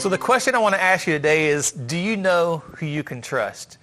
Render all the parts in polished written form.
So the question I want to ask you today is, do you know who you can trust?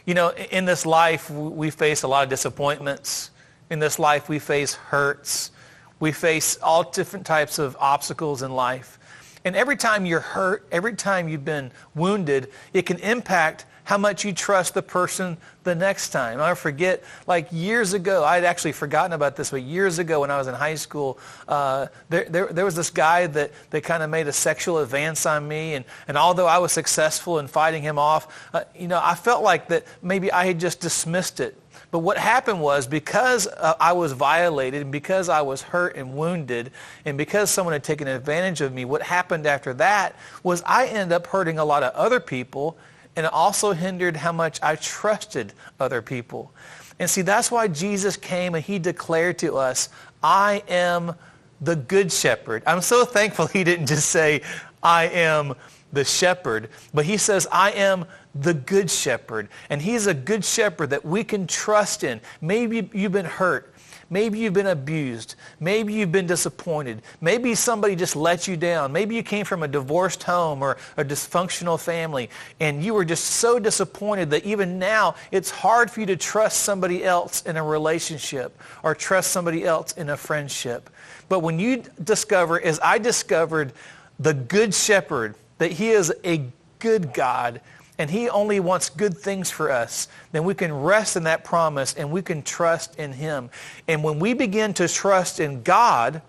You know, in this life, we face a lot of disappointments. In this life, we face hurts. We face all different types of obstacles in life. And every time you're hurt, every time you've been wounded, it can impact how much you trust the person the next time. I forget, like years ago, I'd actually forgotten about this, but years ago when I was in high school, there was this guy that kind of made a sexual advance on me, and although I was successful in fighting him off, I felt like that maybe I had just dismissed it. But what happened was, because I was violated, and because I was hurt and wounded, and because someone had taken advantage of me, what happened after that was I ended up hurting a lot of other people, and it also hindered how much I trusted other people. And see, that's why Jesus came and he declared to us, I am the good shepherd. I'm so thankful he didn't just say, I am the shepherd, but he says, I am the good shepherd. And he's a good shepherd that we can trust in. Maybe you've been hurt. Maybe you've been abused. Maybe you've been disappointed. Maybe somebody just let you down. Maybe you came from a divorced home or a dysfunctional family, and you were just so disappointed that even now it's hard for you to trust somebody else in a relationship or trust somebody else in a friendship. But when you discover, as I discovered, the good shepherd, that he is a good God, and he only wants good things for us, then we can rest in that promise and we can trust in him. And when we begin to trust in God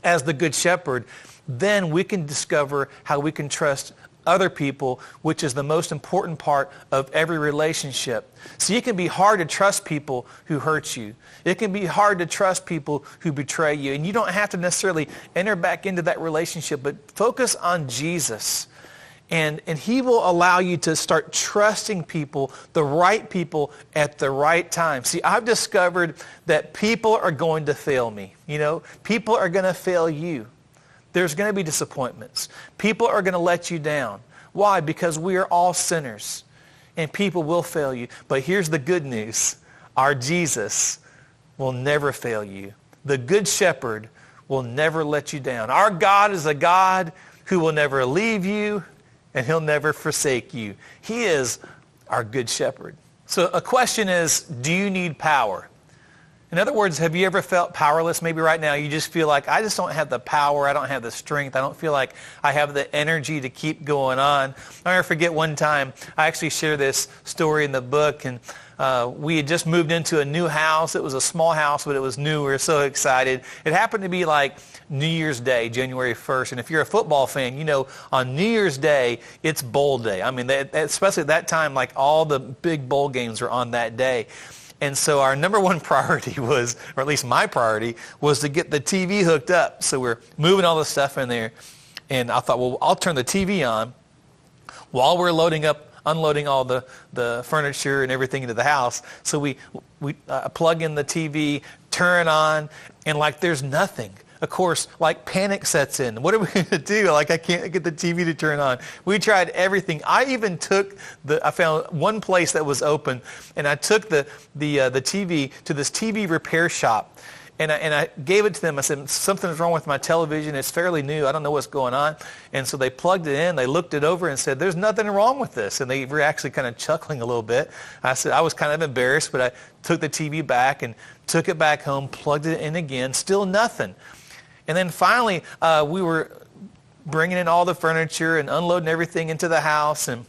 as the good shepherd, then we can discover how we can trust other people, which is the most important part of every relationship. So it can be hard to trust people who hurt you. It can be hard to trust people who betray you. And you don't have to necessarily enter back into that relationship, but focus on Jesus. And he will allow you to start trusting people, the right people, at the right time. See, I've discovered that people are going to fail me. You know, people are going to fail you. There's going to be disappointments. People are going to let you down. Why? Because we are all sinners, and people will fail you. But here's the good news. Our Jesus will never fail you. The good shepherd will never let you down. Our God is a God who will never leave you, and he'll never forsake you. He is our good shepherd. So a question is, do you need power? In other words, have you ever felt powerless? Maybe right now you just feel like, I just don't have the power. I don't have the strength. I don't feel like I have the energy to keep going on. I'll never forget one time, I actually share this story in the book, and we had just moved into a new house. It was a small house, but it was new. We were so excited. It happened to be like New Year's Day, January 1st. And if you're a football fan, you know on New Year's Day, it's bowl day. I mean, especially at that time, like all the big bowl games were on that day. And so our number one priority was, or at least my priority, was to get the TV hooked up. So we're moving all the stuff in there. And I thought, well, I'll turn the TV on while we're unloading all the furniture and everything into the house. So we plug in the TV, turn it on, and like there's nothing. Of course, like panic sets in. What are we going to do? Like I can't get the TV to turn on. We tried everything. I even I found one place that was open, and I took the TV to this TV repair shop. And I gave it to them. I said, something's wrong with my television. It's fairly new. I don't know what's going on. And so they plugged it in. They looked it over and said, there's nothing wrong with this. And they were actually kind of chuckling a little bit. I said, I was kind of embarrassed, but I took the TV back and took it back home, plugged it in again, still nothing. And then finally, we were bringing in all the furniture and unloading everything into the house. And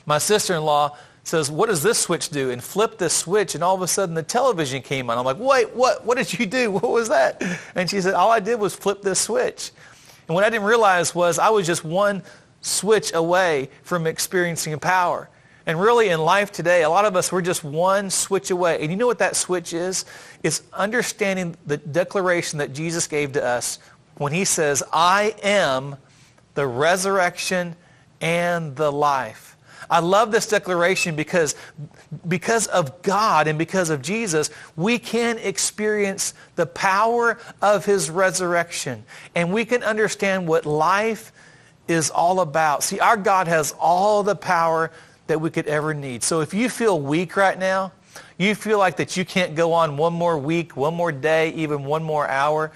my sister-in-law says, what does this switch do? And flipped this switch, and all of a sudden the television came on. I'm like, wait, what did you do? What was that? And she said, all I did was flip this switch. And what I didn't realize was I was just one switch away from experiencing power. And really in life today, a lot of us, we're just one switch away. And you know what that switch is? It's understanding the declaration that Jesus gave to us when he says, I am the resurrection and the life. I love this declaration because of God and because of Jesus, we can experience the power of his resurrection. And we can understand what life is all about. See, our God has all the power that we could ever need. So if you feel weak right now, you feel like that you can't go on one more week, one more day, even one more hour,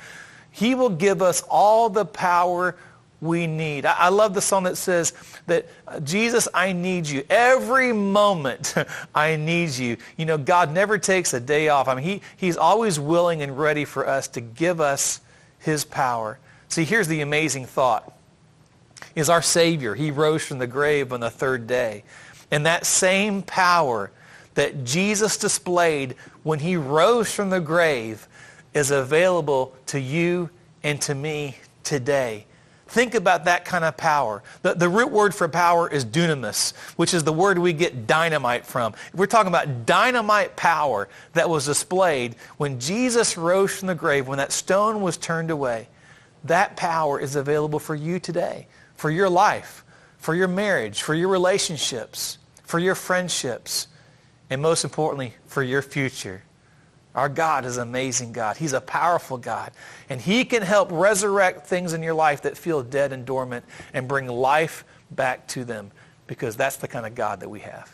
he will give us all the power we need. I love the song that says that, Jesus, I need you. Every moment I need you. You know, God never takes a day off. I mean, he's always willing and ready for us to give us his power. See, here's the amazing thought. Is our Savior, he rose from the grave on the third day. And that same power that Jesus displayed when he rose from the grave is available to you and to me today. Think about that kind of power. The root word for power is dunamis, which is the word we get dynamite from. We're talking about dynamite power that was displayed when Jesus rose from the grave, when that stone was turned away. That power is available for you today, for your life, for your marriage, for your relationships, for your friendships, and most importantly, for your future. Our God is an amazing God. He's a powerful God. And he can help resurrect things in your life that feel dead and dormant and bring life back to them, because that's the kind of God that we have.